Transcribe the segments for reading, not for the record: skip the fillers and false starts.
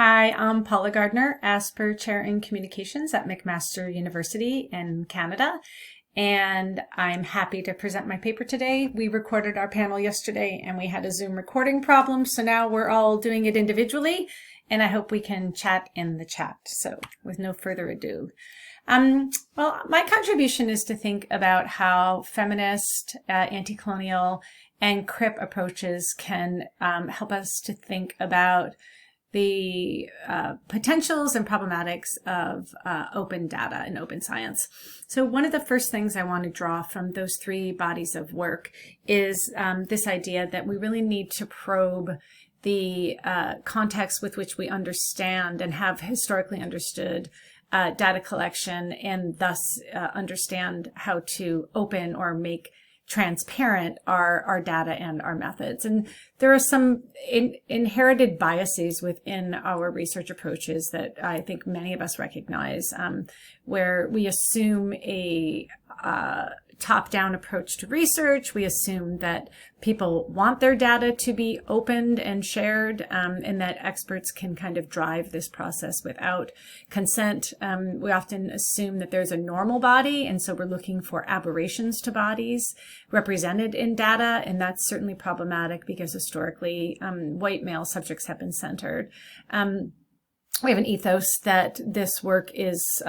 Hi, I'm Paula Gardner, Asper Chair in Communications at McMaster University in Canada, and I'm happy to present my paper today. We recorded our panel yesterday and we had a Zoom recording problem, so now we're all doing it individually, and I hope we can chat in the chat. So with no further ado. Well, my contribution is to think about how feminist, anti-colonial, and Crip approaches can help us to think about the potentials and problematics of open data and open science. So one of the first things I want to draw from those three bodies of work is this idea that we really need to probe the context with which we understand and have historically understood data collection, and thus understand how to open or make transparent our data and our methods. And there are some inherited biases within our research approaches that I think many of us recognize, where we assume a top-down approach to research. We assume that people want their data to be opened and shared, and that experts can kind of drive this process without consent. We often assume that there's a normal body, and so we're looking for aberrations to bodies represented in data, and that's certainly problematic because historically white male subjects have been centered. We have an ethos that this work is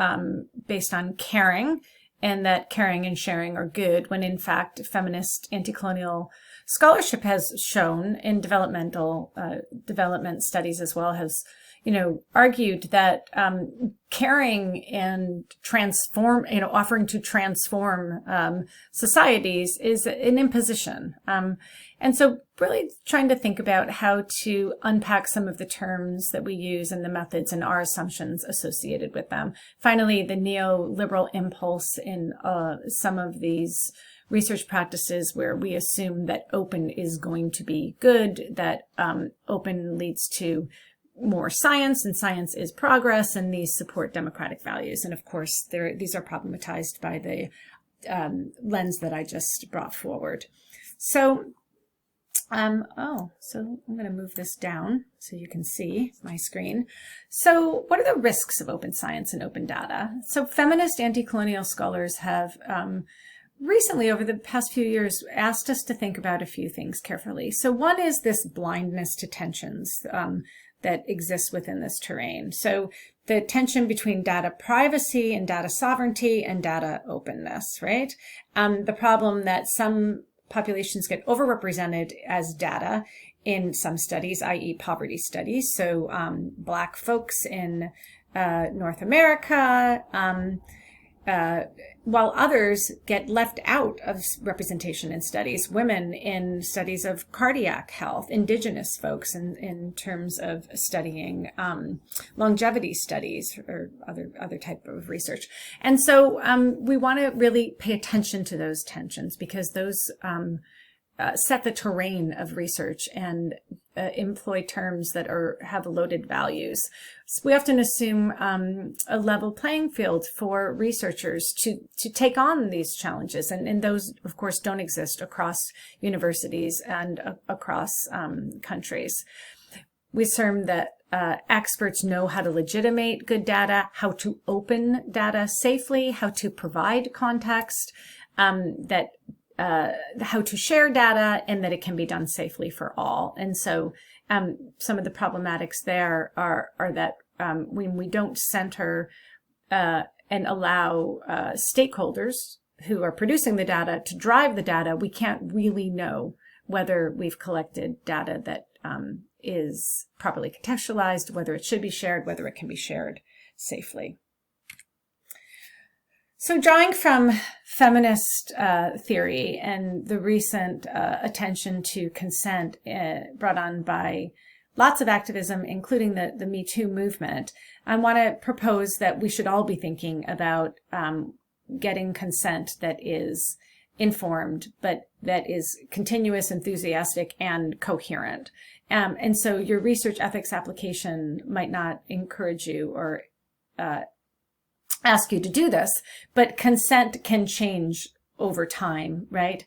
based on caring, and that caring and sharing are good, when in fact feminist anti-colonial scholarship has shown, in development studies as well, has argued that caring and offering to transform societies is an imposition. And so really trying to think about how to unpack some of the terms that we use and the methods and our assumptions associated with them. Finally, the neoliberal impulse in some of these research practices where we assume that open is going to be good, that open leads to more science, and science is progress, and these support democratic values. And of course, these are problematized by the lens that I just brought forward. So, so I'm going to move this down so you can see my screen. So what are the risks of open science and open data? So feminist anti-colonial scholars have recently, over the past few years, asked us to think about a few things carefully. So one is this blindness to tensions that exists within this terrain. So the tension between data privacy and data sovereignty and data openness, right? The problem that some populations get overrepresented as data in some studies, i.e. poverty studies. So Black folks in North America, while others get left out of representation in studies. Women in studies of cardiac health, indigenous folks in terms of studying longevity studies or other type of research. And so we want to really pay attention to those tensions, because those set the terrain of research and employ terms that have loaded values. So we often assume a level playing field for researchers to take on these challenges, and those, of course, don't exist across universities and across countries. We assume that experts know how to legitimate good data, how to open data safely, how to provide context, how to share data, and that it can be done safely for all. And so some of the problematics there are that when we don't center and allow stakeholders who are producing the data to drive the data, we can't really know whether we've collected data that is properly contextualized, whether it should be shared, whether it can be shared safely. So drawing from feminist theory and the recent attention to consent brought on by lots of activism, including the Me Too movement, I want to propose that we should all be thinking about getting consent that is informed, but that is continuous, enthusiastic, and coherent. And so your research ethics application might not encourage you or ask you to do this, but consent can change over time, right?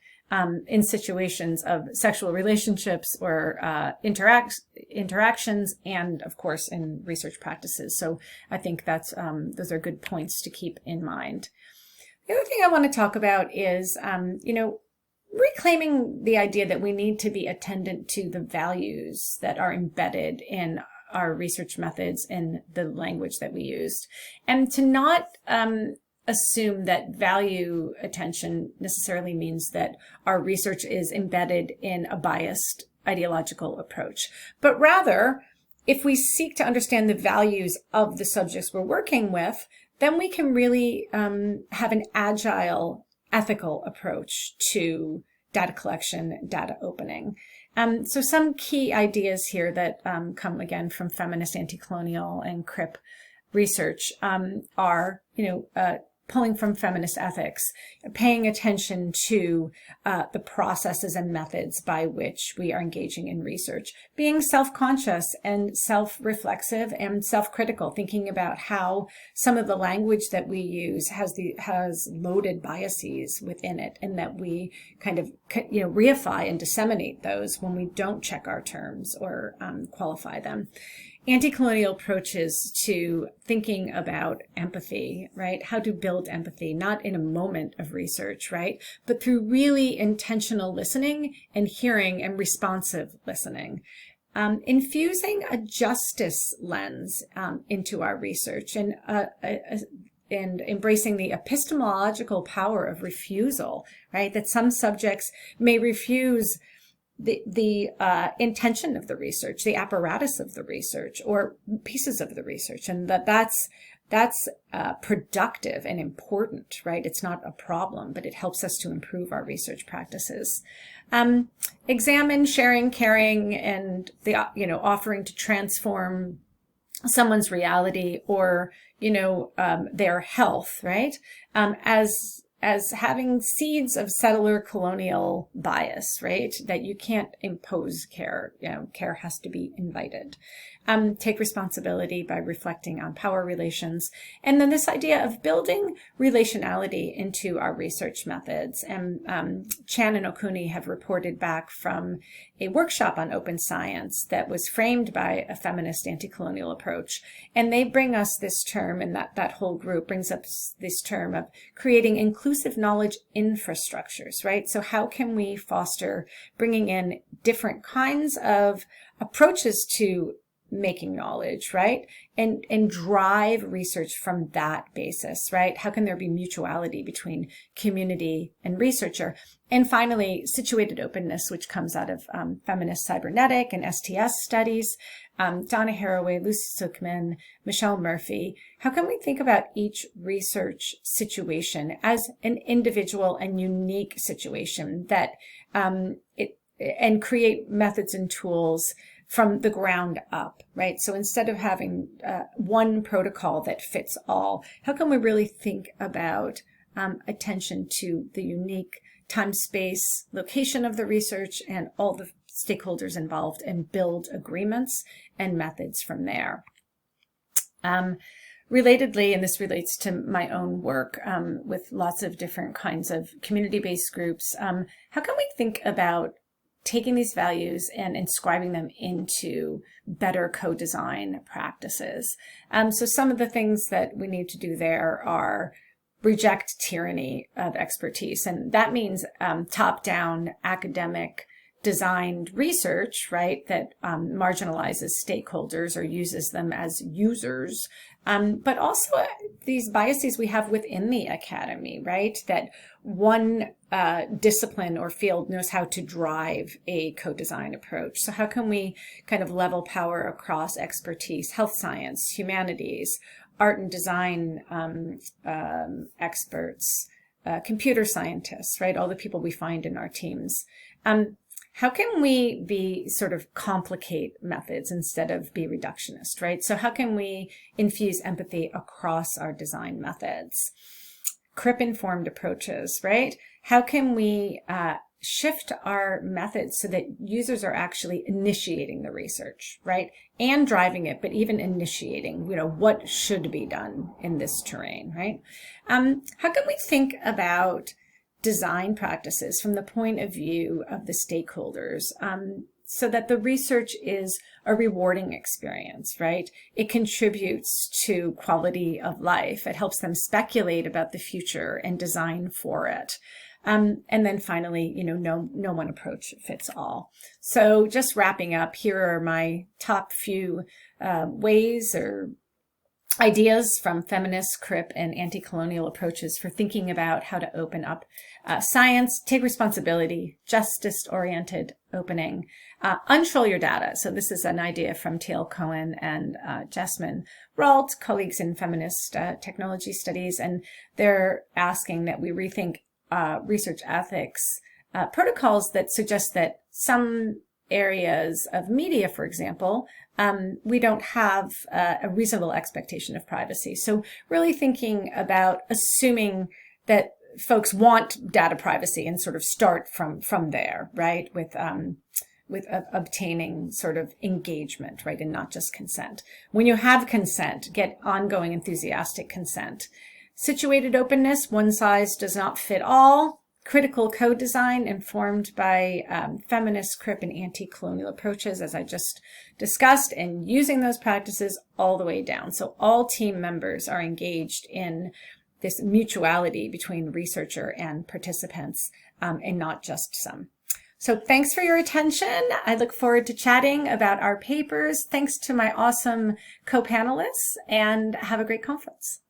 in situations of sexual relationships or interactions, and of course in research practices. So I think that's those are good points to keep in mind. The other thing I want to talk about is, reclaiming the idea that we need to be attendant to the values that are embedded in our research methods and the language that we used, and to not assume that value attention necessarily means that our research is embedded in a biased ideological approach, but rather, if we seek to understand the values of the subjects we're working with, then we can really have an agile, ethical approach to data collection, data opening. So some key ideas here that come again from Feminist, Anti-Colonial, and Crip research are, pulling from feminist ethics, paying attention to the processes and methods by which we are engaging in research, being self-conscious and self-reflexive and self-critical, thinking about how some of the language that we use has loaded biases within it, and that we kind of reify and disseminate those when we don't check our terms or qualify them. Anti-colonial approaches to thinking about empathy, right? How to build empathy, not in a moment of research, right? But through really intentional listening and hearing and responsive listening. Infusing a justice lens into our research and embracing the epistemological power of refusal, right? That some subjects may refuse the intention of the research, the apparatus of the research, or pieces of the research, and that's productive and important, right? It's not a problem, but it helps us to improve our research practices. Examine sharing, caring, and the offering to transform someone's reality or their health, right? As having seeds of settler colonial bias, right? That you can't impose care. Care has to be invited. Take responsibility by reflecting on power relations. And then this idea of building relationality into our research methods. And Chan and Okuni have reported back from a workshop on open science that was framed by a feminist anti-colonial approach. And they bring us this term, and that whole group brings up this term of creating inclusive knowledge infrastructures, right? So how can we foster bringing in different kinds of approaches to making knowledge, right? And drive research from that basis, right? How can there be mutuality between community and researcher? And finally, situated openness, which comes out of feminist cybernetic and STS studies. Donna Haraway, Lucy Sookman, Michelle Murphy. How can we think about each research situation as an individual and unique situation that and create methods and tools from the ground up, right? So instead of having one protocol that fits all, how can we really think about attention to the unique time, space, location of the research and all the stakeholders involved, and build agreements and methods from there? Relatedly, and this relates to my own work with lots of different kinds of community-based groups, how can we think about taking these values and inscribing them into better co-design practices? So some of the things that we need to do there are reject tyranny of expertise. And that means top-down academic designed research, right, that marginalizes stakeholders or uses them as users. But also these biases we have within the academy, right, that one discipline or field knows how to drive a co-design approach. So how can we kind of level power across expertise, health science, humanities, art and design experts, computer scientists, right, all the people we find in our teams. How can we be sort of complicate methods instead of be reductionist, right? So how can we infuse empathy across our design methods? Crip-informed approaches, right? How can we shift our methods so that users are actually initiating the research, right? And driving it, but even initiating, what should be done in this terrain, right? How can we think about design practices from the point of view of the stakeholders, so that the research is a rewarding experience, right? It contributes to quality of life. It helps them speculate about the future and design for it. And then finally, no one approach fits all. So just wrapping up, here are my top few ways or ideas from feminist, Crip, and anti-colonial approaches for thinking about how to open up science, take responsibility, justice-oriented opening, untroll your data. So this is an idea from T.L. Cohen and Jasmine Ralt, colleagues in feminist technology studies, and they're asking that we rethink research ethics protocols that suggest that some areas of media, for example, we don't have a reasonable expectation of privacy. So really thinking about assuming that folks want data privacy and sort of start from there, right? With obtaining sort of engagement, right? And not just consent. When you have consent, get ongoing enthusiastic consent. Situated openness, one size does not fit all. Critical code design informed by feminist, Crip, and anti-colonial approaches, as I just discussed, and using those practices all the way down. So all team members are engaged in this mutuality between researcher and participants, and not just some. So thanks for your attention. I look forward to chatting about our papers. Thanks to my awesome co-panelists, and have a great conference.